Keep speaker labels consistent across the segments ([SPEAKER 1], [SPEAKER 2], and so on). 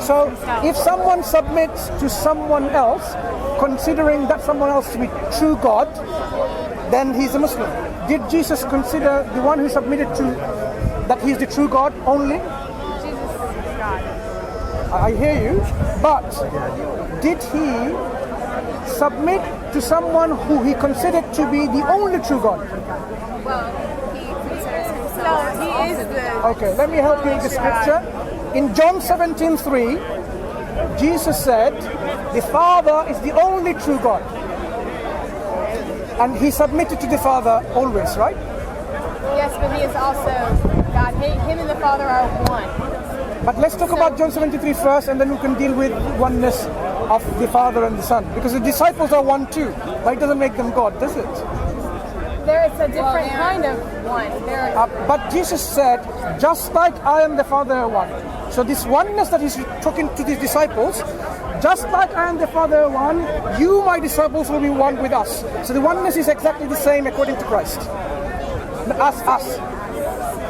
[SPEAKER 1] So if someone submits to someone else, considering that someone else to be true God, then he's a Muslim. Did Jesus consider the one who submitted to that he's the true God only?
[SPEAKER 2] Jesus is God.
[SPEAKER 1] I hear you, but did he submit to someone who he considered to be the only true God?
[SPEAKER 2] Well, he considers himself. So he is the.
[SPEAKER 1] Okay, let me help you with the scripture. In John 17:3, Jesus said, the Father is the only true God. And he submitted to the Father always, right?
[SPEAKER 2] Yes, but he is also God. Him and the Father are one.
[SPEAKER 1] But let's talk about John 73 first, and then we can deal with oneness of the Father and the Son. Because the disciples are one too, but it doesn't make them God, does it?
[SPEAKER 2] There is a different kind of one.
[SPEAKER 1] But Jesus said, just like I and the Father are one. So this oneness that he's talking to these disciples, just like I and the Father are one, you, my disciples, will be one with us. So the oneness is exactly the same according to Christ. Us.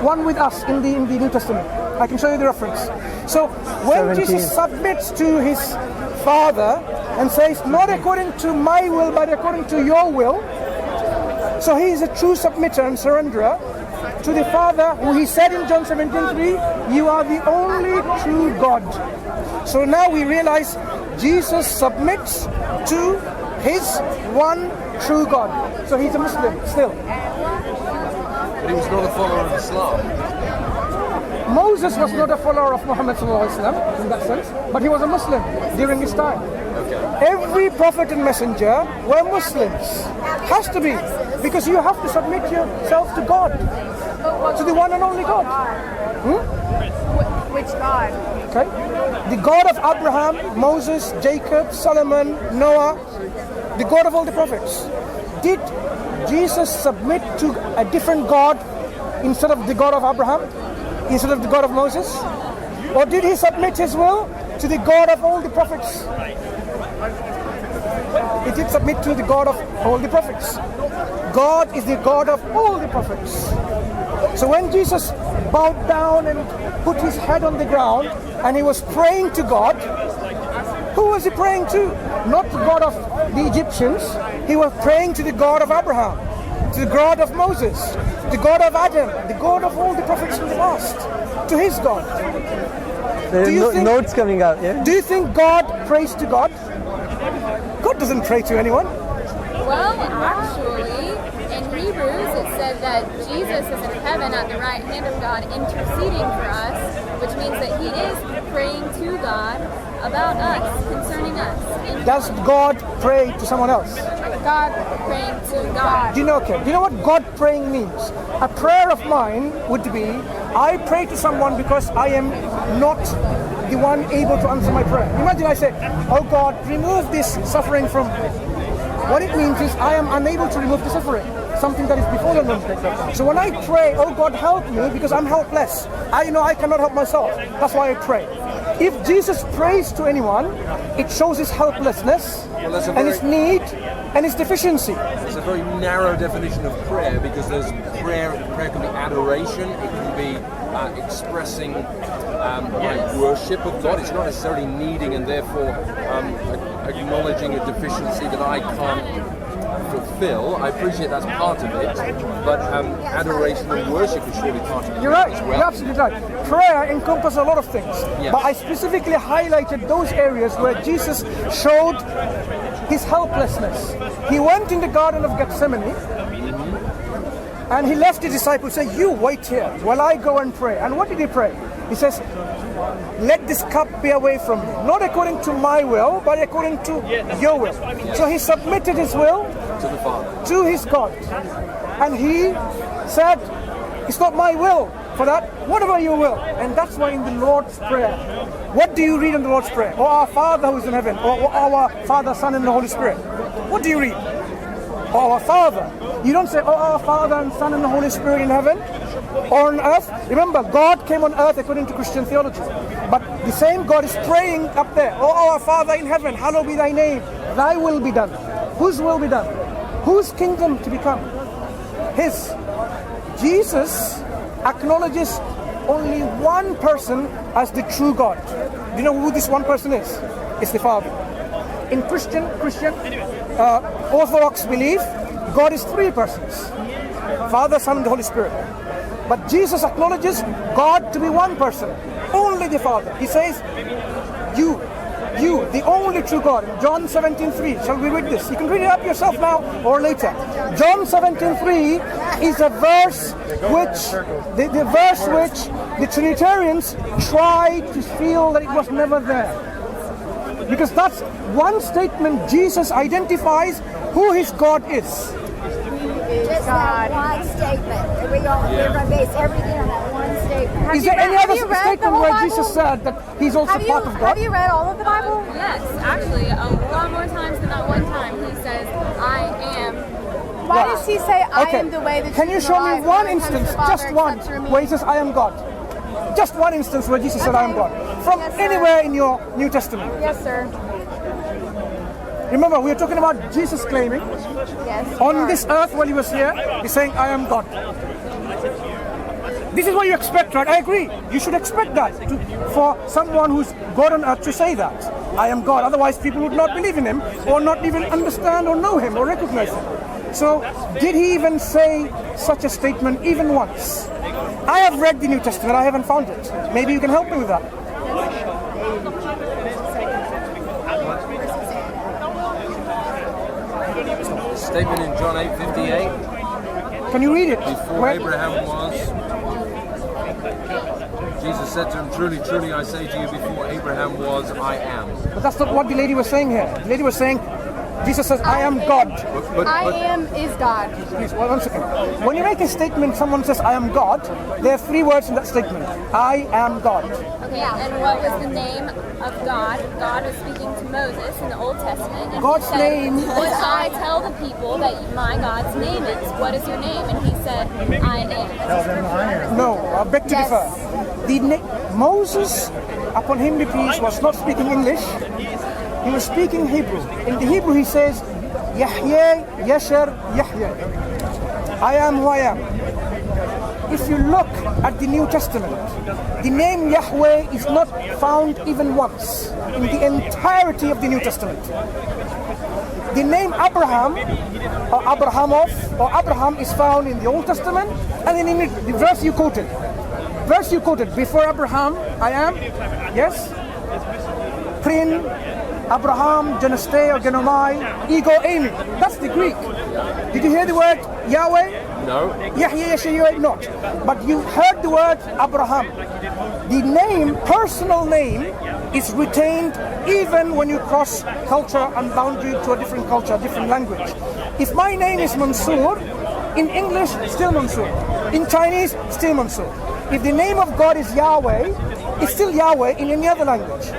[SPEAKER 1] One with us in the New Testament. I can show you the reference. So when
[SPEAKER 3] 17.
[SPEAKER 1] Jesus submits to his Father and says, not according to my will, but according to your will, so he is a true submitter and surrenderer to the Father, who he said in John 17:3, you are the only true God. So now we realize Jesus submits to his one true God. So he's a Muslim still.
[SPEAKER 4] But he was not a follower of Islam.
[SPEAKER 1] Moses was not a follower of Muhammad in that sense, but he was a Muslim during his time.
[SPEAKER 4] Okay.
[SPEAKER 1] Every prophet and messenger were Muslims. Has to be, because you have to submit yourself to God, to the one and only God.
[SPEAKER 2] Which God?
[SPEAKER 1] Okay, the God of Abraham, Moses, Jacob, Solomon, Noah, the God of all the prophets. Did Jesus submit to a different God instead of the God of Abraham, instead of the God of Moses? Or did he submit his will to the God of all the prophets? He did submit to the God of all the prophets. God is the God of all the prophets. So when Jesus bowed down and put his head on the ground and he was praying to God, who was he praying to? Not the God of the Egyptians. He was praying to the God of Abraham, to the God of Moses, the God of Adam, the God of all the prophets in the past, to his God.
[SPEAKER 3] There are notes coming out, yeah?
[SPEAKER 1] Do you think God prays to God? God doesn't pray to anyone.
[SPEAKER 5] Well, actually, in Hebrews it said that Jesus is in heaven at the right hand of God interceding for us, which means that he is praying to God about us, concerning us.
[SPEAKER 1] Does God pray to someone else?
[SPEAKER 5] God praying to God.
[SPEAKER 1] Do you know what God praying means? A prayer of mine would be, I pray to someone because I am not the one able to answer my prayer. Imagine I say, oh God, remove this suffering from me. What it means is I am unable to remove the suffering, something that is before the Lord. So when I pray, oh God, help me, because I'm helpless. I know I cannot help myself. That's why I pray. If Jesus prays to anyone, it shows his helplessness and his need and his deficiency.
[SPEAKER 4] It's a very narrow definition of prayer, because there's prayer can be adoration, it can be expressing worship of God. It's not necessarily needing and therefore acknowledging a deficiency that I can't fulfill. I appreciate that's part of it, but adoration and worship is surely part of it.
[SPEAKER 1] You're right,
[SPEAKER 4] as well.
[SPEAKER 1] you're absolutely right. Prayer encompasses a lot of things,
[SPEAKER 4] Yeah.
[SPEAKER 1] but I specifically highlighted those areas where Jesus showed his helplessness. He went in the Garden of Gethsemane, and he left the disciples, say, you wait here while I go and pray. And what did he pray? He says, let this cup be away from me, not according to my will, but according to your will. So he submitted his will
[SPEAKER 4] To the Father.
[SPEAKER 1] to his God. And he said, it's not my will for that, whatever your will. And that's why in the Lord's Prayer, what do you read in the Lord's Prayer? Or our Father who is in heaven, or our Father, Son, and the Holy Spirit. What do you read? Or our Father. You don't say, oh, our Father and Son and the Holy Spirit in heaven or on earth. Remember, God came on earth according to Christian theology. But the same God is praying up there, oh, our Father in heaven, hallowed be thy name. Thy will be done. Whose will be done? Whose kingdom to become? His. Jesus acknowledges only one person as the true God. Do you know who this one person is? It's the Father. In Christian Orthodox belief, God is three persons: Father, Son, and the Holy Spirit. But Jesus acknowledges God to be one person, only the Father. He says, you, the only true God. In John 17:3, shall we read this? You can read it up yourself now or later. John 17:3 is a verse which the verse which the Trinitarians tried to feel that it was never there. Because that's one statement Jesus identifies who his God is.
[SPEAKER 6] Just that one statement. We're going to base everything on that one statement.
[SPEAKER 1] Is there any other statement where Jesus said that he's also part of God?
[SPEAKER 2] Have you read all of the Bible?
[SPEAKER 5] Yes, actually, a lot more times than that one time. He says, I am.
[SPEAKER 2] Why does he say, I am the way, the truth,
[SPEAKER 1] Can you show me one instance, just one, where he says, I am God? Just one instance where Jesus said, I am God. From anywhere in your New Testament.
[SPEAKER 2] Yes, sir.
[SPEAKER 1] Remember, we were talking about Jesus claiming,
[SPEAKER 2] Yes.
[SPEAKER 1] on this earth while he was here, he's saying, I am God. This is what you expect, right? I agree. You should expect that for someone who's God on earth to say that. I am God. Otherwise, people would not believe in him or not even understand or know him or recognize him. So, did he even say such a statement even once? I have read the New Testament. I haven't found it. Maybe you can help me with that.
[SPEAKER 4] Statement in John 8:58.
[SPEAKER 1] Can you read it?
[SPEAKER 4] Before Abraham was, Jesus said to him, truly, truly, I say to you, before Abraham was, I am.
[SPEAKER 1] But that's not what the lady was saying here. The lady was saying, Jesus says, I am God.
[SPEAKER 2] I am is God.
[SPEAKER 1] Please, one second. When you make a statement, someone says, I am God, there are three words in that statement. I am God.
[SPEAKER 5] Okay, and what was the name of God? God was speaking to Moses in the Old Testament. And
[SPEAKER 1] God's
[SPEAKER 5] he said,
[SPEAKER 1] name.
[SPEAKER 5] Would I tell the people that my God's name is? What is your name? And he said, I am.
[SPEAKER 1] No, I beg to differ. Moses, upon him be peace, was not speaking English. He was speaking Hebrew. In the Hebrew he says, Yahya, Yasher, Yahya. I am who I am. If you look at the New Testament, the name Yahweh is not found even once in the entirety of the New Testament. The name Abraham, or Abrahamov, or Abraham is found in the Old Testament, and then in the verse you quoted. Before Abraham, I am, yes? Prin, Abraham, Geneste, or Genomai, Ego, Amy. That's the Greek. Did you hear the word Yahweh?
[SPEAKER 4] No.
[SPEAKER 1] Yahya, Yahya, not. But you heard the word Abraham. The name, personal name, is retained even when you cross culture and boundary to a different culture, a different language. If my name is Mansur, in English, still Mansur. In Chinese, still Mansur. If the name of God is Yahweh, it's still Yahweh in any other language.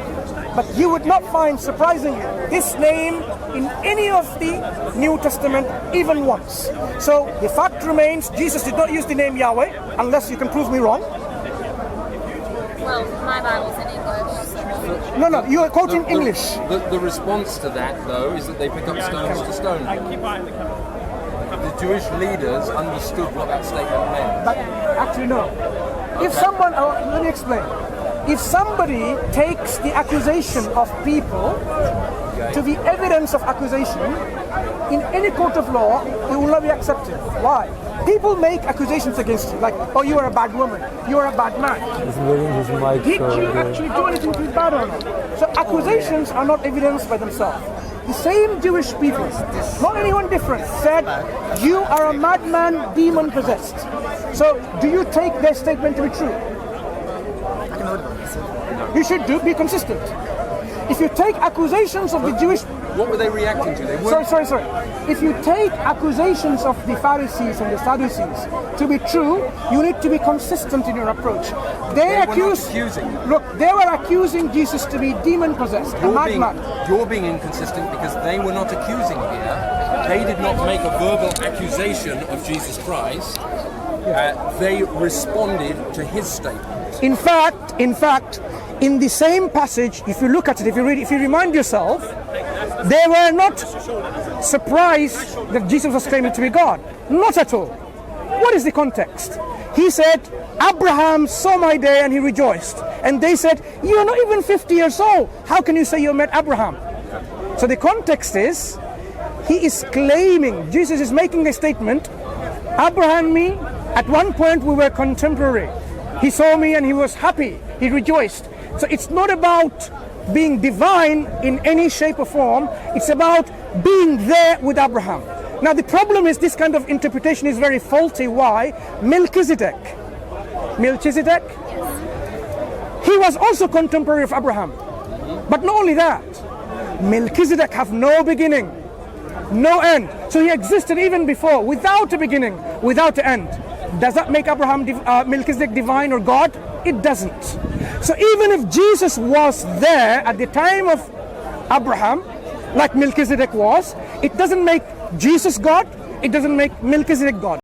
[SPEAKER 1] But you would not find, surprisingly, this name in any of the New Testament even once. So the fact remains, Jesus did not use the name Yahweh, unless you can prove me wrong.
[SPEAKER 5] Well, my Bible's in English. So.
[SPEAKER 1] No, you are quoting English.
[SPEAKER 4] The response to that, though, is that they pick up stones to stone him. The Jewish leaders understood what that statement meant.
[SPEAKER 1] But actually, no. If someone, let me explain. If somebody takes the accusation of people to be evidence of accusation, in any court of law, it will not be accepted. Why? People make accusations against you, like, oh, you are a bad woman, you are a bad man. Did you actually do anything to be bad or not? So accusations are not evidence by themselves. The same Jewish people, not anyone different, said, you are a madman, demon-possessed. So, do you take their statement to be true? You should be consistent. If you take accusations of the Jewish...
[SPEAKER 4] What were they reacting to? They weren't...
[SPEAKER 1] Sorry. If you take accusations of the Pharisees and the Sadducees to be true, you need to be consistent in your approach. They were accusing Jesus to be demon-possessed, a madman.
[SPEAKER 4] You're being inconsistent because they were not accusing here. They did not make a verbal accusation of Jesus Christ. They responded to his statement.
[SPEAKER 1] In fact, in the same passage, if you look at it, if you read, if you remind yourself, they were not surprised that Jesus was claiming to be God. Not at all. What is the context? He said, Abraham saw my day and he rejoiced. And they said, you're not even 50 years old. How can you say you met Abraham? So the context is, he is claiming, Jesus is making a statement, Abraham and me, at one point we were contemporary. He saw me and he was happy. He rejoiced. So it's not about being divine in any shape or form. It's about being there with Abraham. Now the problem is this kind of interpretation is very faulty. Why? Melchizedek, he was also contemporary of Abraham. But not only that, Melchizedek have no beginning, no end. So he existed even before, without a beginning, without an end. Does that make Melchizedek divine or God? It doesn't. So even if Jesus was there at the time of Abraham, like Melchizedek was, it doesn't make Jesus God, it doesn't make Melchizedek God.